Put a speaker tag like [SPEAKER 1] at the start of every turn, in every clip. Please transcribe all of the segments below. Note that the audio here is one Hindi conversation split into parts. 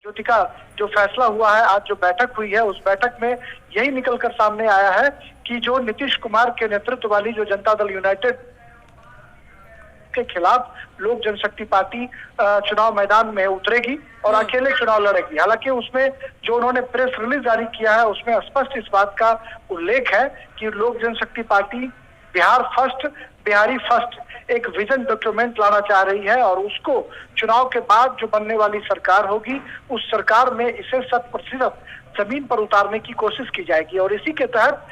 [SPEAKER 1] ज्योति का जो फैसला हुआ है, आज जो बैठक हुई है, उस बैठक में यही निकलकर सामने आया है कि जो नीतीश कुमार के नेतृत्व वाली जो जनता दल यूनाइटेड के खिलाफ लोक जनशक्ति पार्टी चुनाव मैदान में उतरेगी और अकेले चुनाव लड़ेगी। हालांकि उसमें जो उन्होंने प्रेस रिलीज जारी किया है, उसमें स्पष्ट इस बात का उल्लेख है कि Lok Janshakti Party Bihar first, Bihari first एक विजन डॉक्यूमेंट लाना चाह रही है और उसको चुनाव के बाद जो बनने वाली सरकार होगी, उस सरकार में इसे 100% जमीन पर उतारने की कोशिश की जाएगी। और इसी के तहत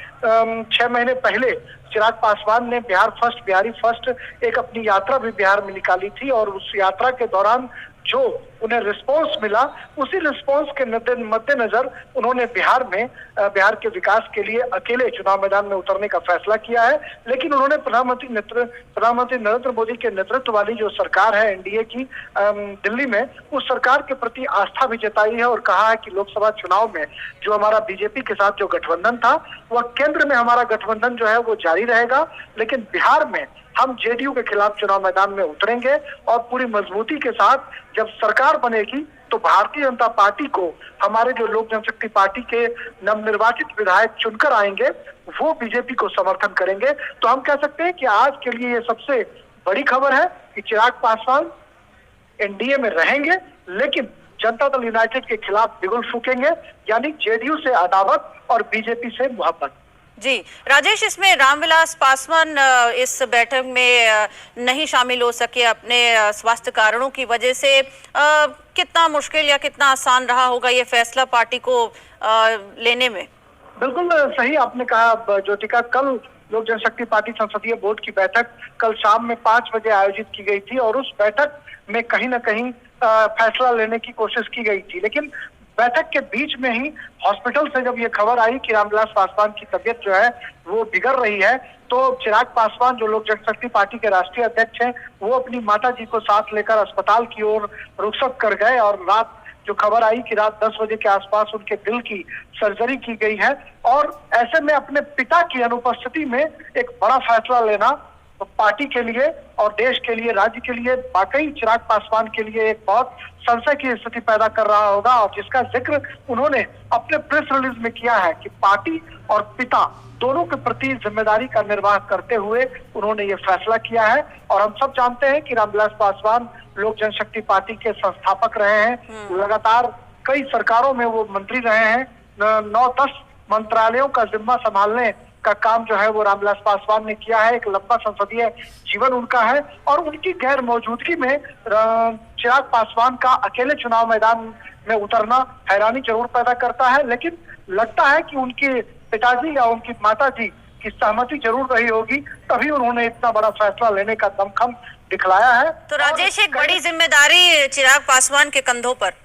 [SPEAKER 1] 6 महीने पहले चिराग पासवान ने बिहार फर्स्ट, बिहारी फर्स्ट एक अपनी यात्रा भी बिहार में निकाली थी और उस यात्रा के दौरान जो उन्हें रिस्पॉन्स मिला, उसी रिस्पॉन्स के मद्देनजर उन्होंने बिहार में बिहार के विकास के लिए अकेले चुनाव मैदान में उतरने का फैसला किया है। लेकिन उन्होंने प्रधानमंत्री नरेंद्र मोदी के नेतृत्व वाली जो सरकार है एनडीए की दिल्ली में, उस सरकार के प्रति आस्था भी जताई है और कहा है कि लोकसभा चुनाव में जो हमारा बीजेपी के साथ जो गठबंधन था, वह केंद्र में हमारा गठबंधन जो है वो जारी रहेगा, लेकिन बिहार में हम जेडीयू के खिलाफ चुनाव मैदान में उतरेंगे और पूरी मजबूती के साथ जब सरकार बनेगी तो भारतीय जनता पार्टी को हमारे जो लोक जनशक्ति पार्टी के नवनिर्वाचित विधायक चुनकर आएंगे, वो बीजेपी को समर्थन करेंगे। तो हम कह सकते हैं कि आज के लिए ये सबसे बड़ी खबर है कि चिराग पासवान एनडीए में रहेंगे, लेकिन जनता दल यूनाइटेड के खिलाफ बिगुल फूकेंगे, यानी जेडीयू से अदावत और बीजेपी से मोहब्बत।
[SPEAKER 2] जी राजेश, इसमें रामविलास पासवान इस बैठक में नहीं शामिल हो सके अपने स्वास्थ्य कारणों की वजह से। कितना मुश्किल या कितना आसान रहा होगा ये फैसला पार्टी को लेने में?
[SPEAKER 1] बिल्कुल सही आपने कहा ज्योतिका। कल लोक जनशक्ति पार्टी संसदीय बोर्ड की बैठक कल शाम में 5 बजे आयोजित की गई थी और उस बैठक में कहीं ना कहीं फैसला लेने की कोशिश की गई थी, लेकिन बैठक के बीच में ही हॉस्पिटल से जब ये खबर आई कि रामविलास पासवान की तबीयत जो है वो बिगड़ रही है, तो चिराग पासवान जो लोक जनशक्ति पार्टी के राष्ट्रीय अध्यक्ष हैं, वो अपनी माता जी को साथ लेकर अस्पताल की ओर रुखसत कर गए और रात जो खबर आई कि रात 10 बजे के आसपास उनके दिल की सर्जरी की गई है। और ऐसे में अपने पिता की अनुपस्थिति में एक बड़ा फैसला लेना तो पार्टी के लिए और देश के लिए, राज्य के लिए, वाकई चिराग पासवान के लिए एक बहुत संशय की स्थिति पैदा कर रहा होगा, और जिसका जिक्र उन्होंने अपने प्रेस रिलीज में किया है कि पार्टी और पिता दोनों के प्रति जिम्मेदारी का निर्वाह करते हुए उन्होंने ये फैसला किया है। और हम सब जानते हैं कि रामविलास पासवान लोक जनशक्ति पार्टी के संस्थापक रहे हैं, लगातार कई सरकारों में वो मंत्री रहे हैं, 9-10 मंत्रालयों का जिम्मा संभालने का काम जो है वो रामविलास पासवान ने किया है। एक लंबा संसदीय जीवन उनका है और उनकी गैर मौजूदगी में चिराग पासवान का अकेले चुनाव मैदान में उतरना हैरानी जरूर पैदा करता है, लेकिन लगता है कि उनके पिताजी या उनकी माताजी की सहमति जरूर रही होगी, तभी उन्होंने इतना बड़ा फैसला लेने का दमखम दिखलाया है।
[SPEAKER 2] तो राजेश, एक बड़ी जिम्मेदारी चिराग पासवान के कंधों पर।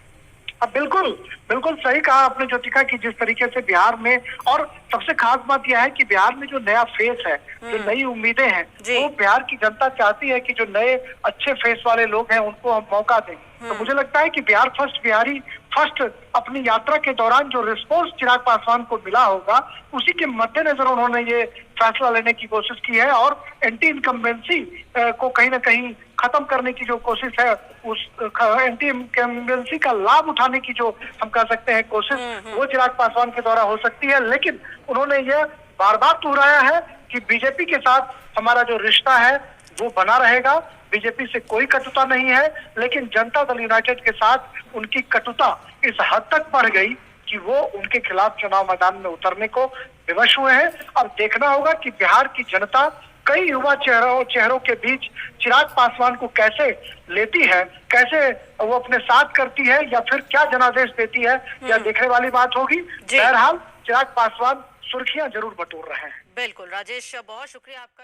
[SPEAKER 1] बिल्कुल बिल्कुल सही कहा आपने ज्योतिका कि जिस तरीके से बिहार में, और सबसे खास बात यह है कि बिहार में जो नया फेस है, जो नई उम्मीदें हैं, वो बिहार की जनता चाहती है कि जो नए अच्छे फेस वाले लोग हैं उनको हम मौका दें। तो मुझे लगता है कि बिहार फर्स्ट, बिहारी फर्स्ट अपनी यात्रा के दौरान जो रिस्पॉन्स चिराग पासवान को मिला होगा, उसी के मद्देनजर उन्होंने ये फैसला लेने की कोशिश की है और एंटी इनकम्बेंसी को कहीं ना कहीं खत्म करने की जो कोशिश है, उस एंटी इनकम्बेंसी का लाभ उठाने की जो हम कह सकते हैं कोशिश, वो चिराग पासवान के द्वारा हो सकती है। लेकिन उन्होंने ये बार बार दोहराया है कि बीजेपी के साथ हमारा जो रिश्ता है वो बना रहेगा, बीजेपी से कोई कटुता नहीं है, लेकिन जनता दल यूनाइटेड के साथ उनकी कटुता इस हद तक बढ़ गई कि वो उनके खिलाफ चुनाव मैदान में उतरने को विवश हुए हैं। अब देखना होगा कि बिहार की जनता कई युवा चेहरों के बीच चिराग पासवान को कैसे लेती है, कैसे वो अपने साथ करती है या फिर क्या जनादेश देती है, यह देखने वाली बात होगी। बहरहाल चिराग पासवान सुर्खियां जरूर बटोर रहे हैं।
[SPEAKER 2] बिल्कुल राजेश, बहुत शुक्रिया आपका।